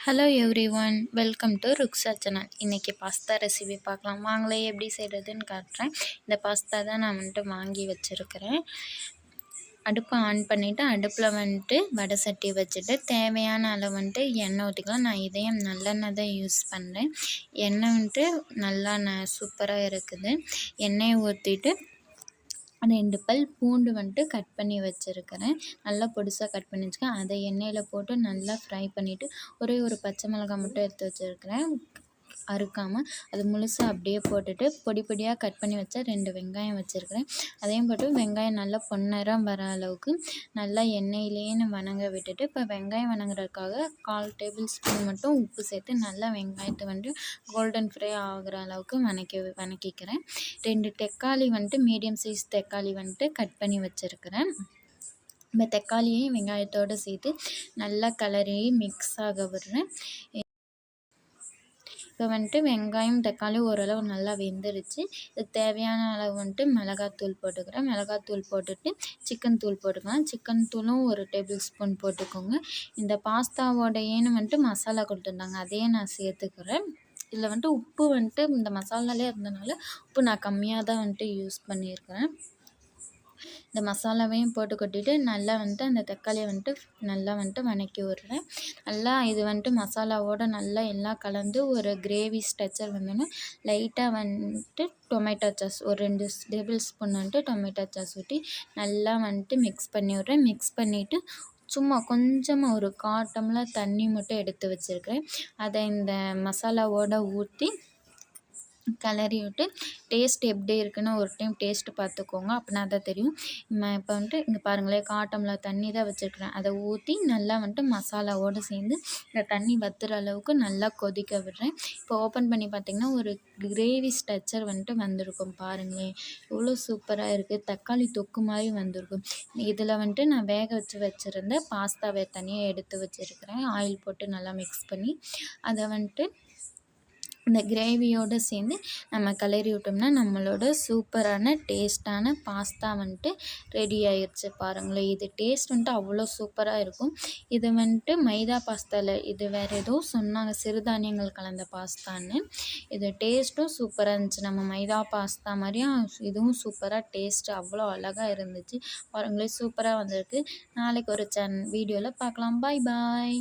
Hello everyone, welcome to Ruksa channel. இன்றைக்கி pasta recipe பார்க்கலாம். வாங்களே எப்படி செய்கிறதுன்னு காட்டுறேன். இந்த பாஸ்தா தான் நான் வாங்கி வச்சுருக்கிறேன். அடுப்பை ஆன் பண்ணிவிட்டு அடுப்பில் வடை சட்டி வச்சுட்டு தேவையான அளவு எண்ணெய் ஊற்றிக்கலாம். நான் இதையும் நல்லெண்ணெய் தான் யூஸ் பண்ணுறேன். எண்ணெய் நல்லா சூப்பராக இருக்குது. எண்ணெயை ஊற்றிட்டு 2 பல் பூண்டு கட் பண்ணி வச்சுருக்கிறேன். நல்லா பொடிசாக கட் பண்ணி வச்சுருக்கேன். அதை எண்ணெயில் போட்டு நல்லா ஃப்ரை பண்ணிவிட்டு ஒரே ஒரு பச்சை மிளகாய் மட்டும் எடுத்து வச்சுருக்கிறேன் அறுக்காமல். அது முழுசாக அப்படியே போட்டுட்டு பொடி பொடியாக கட் பண்ணி வச்ச 2 வெங்காயம் வச்சுருக்கிறேன். அதையும் போட்டு வெங்காயம் நல்லா பொன்னிறம் வர அளவுக்கு நல்லா எண்ணெயிலேயே வணங்க விட்டுட்டு, இப்போ வெங்காயம் வணங்குறதுக்காக 1/4 டேபிள் ஸ்பூன் மட்டும் உப்பு சேர்த்து நல்லா வெங்காயத்தை கோல்டன் ஃப்ரை ஆகிற அளவுக்கு வணக்கிக்கிறேன். 2 தக்காளி மீடியம் சைஸ் தக்காளி கட் பண்ணி வச்சுருக்கிறேன். இந்த தக்காளியையும் வெங்காயத்தோடு சேர்த்து நல்லா கலரி மிக்ஸ் ஆக விடுறேன். இப்போ வெங்காயம் தக்காளி ஓரளவு நல்லா வெந்துருச்சு. இதுக்கு தேவையான அளவு மிளகாத்தூள் போட்டுக்கிறேன். மிளகாத்தூள் போட்டுட்டு சிக்கன் தூள் போட்டுக்கலாம். சிக்கன் தூளும் 1 டேபிள் ஸ்பூன் போட்டுக்கோங்க. இந்த பாஸ்தாவோடையேன்னு மசாலா கொடுத்துருந்தாங்க, அதையே நான் சேர்த்துக்கிறேன். இதில் உப்பு இந்த மசாலாலே இருந்தனால உப்பு நான் கம்மியாக தான் யூஸ் பண்ணியிருக்கிறேன். இந்த மசாலாவையும் போட்டு கொட்டிட்டு நல்லா அந்த தக்காளியை நல்லா வணக்கி விட்றேன். நல்லா இது மசாலாவோட நல்லா எல்லாம் கலந்து ஒரு கிரேவி ஸ்ட்ரக்சர் வந்தோன்னே லைட்டாக டொமேட்டோ சாஸ் ஒரு 2 டேபிள் ஸ்பூன் டொமேட்டோ சாஸ் ஊற்றி நல்லா மிக்ஸ் பண்ணி விட்றேன். மிக்ஸ் பண்ணிவிட்டு சும்மா கொஞ்சமாக ஒரு 1/4 டம்ளர் தண்ணி மட்டும் எடுத்து வச்சுருக்கிறேன். அதை இந்த மசாலாவோடு ஊற்றி கிளறி விட்டு டேஸ்ட் எப்படி இருக்குன்னு ஒரு டைம் டேஸ்ட்டு பார்த்துக்கோங்க. அப்படின்னா தான் தெரியும். இப்போ இங்கே பாருங்களேன், 1/4 டம்ளர் தண்ணி தான் வச்சுருக்கிறேன். அதை ஊற்றி நல்லா மசாலாவோடு சேர்ந்து இந்த தண்ணி வற்றுற அளவுக்கு நல்லா கொதிக்க விடுறேன். இப்போ ஓப்பன் பண்ணி பார்த்திங்கன்னா ஒரு கிரேவி ஸ்ட்ரக்சர் வந்திருக்கும். பாருங்களேன், எவ்வளோ சூப்பராக இருக்குது. தக்காளி தொக்கு மாதிரி வந்திருக்கும். இதில் நான் வேக வச்சுருந்த பாஸ்தாவை தனியாக எடுத்து வச்சுருக்கிறேன். ஆயில் போட்டு நல்லா மிக்ஸ் பண்ணி அதை இந்த கிரேவியோடு சேர்ந்து நம்ம கிளறி விட்டோம்னா நம்மளோட சூப்பரான டேஸ்ட்டான பாஸ்தா ரெடி ஆயிடுச்சு. பாருங்களேன், இது டேஸ்ட் அவ்வளோ சூப்பராக இருக்கும். இது மைதா பாஸ்தாவில் இது வேறு ஏதோ சொன்னாங்க, சிறுதானியங்கள் கலந்த பாஸ்தான்னு. இது டேஸ்ட்டும் சூப்பராக இருந்துச்சு. நம்ம மைதா பாஸ்தா மாதிரியும் இதுவும் சூப்பராக டேஸ்ட்டு அவ்வளோ அழகாக இருந்துச்சு. பாருங்களேன், சூப்பராக வந்திருக்கு. நாளைக்கு ஒரு வீடியோவில் பார்க்கலாம். பாய் பாய்.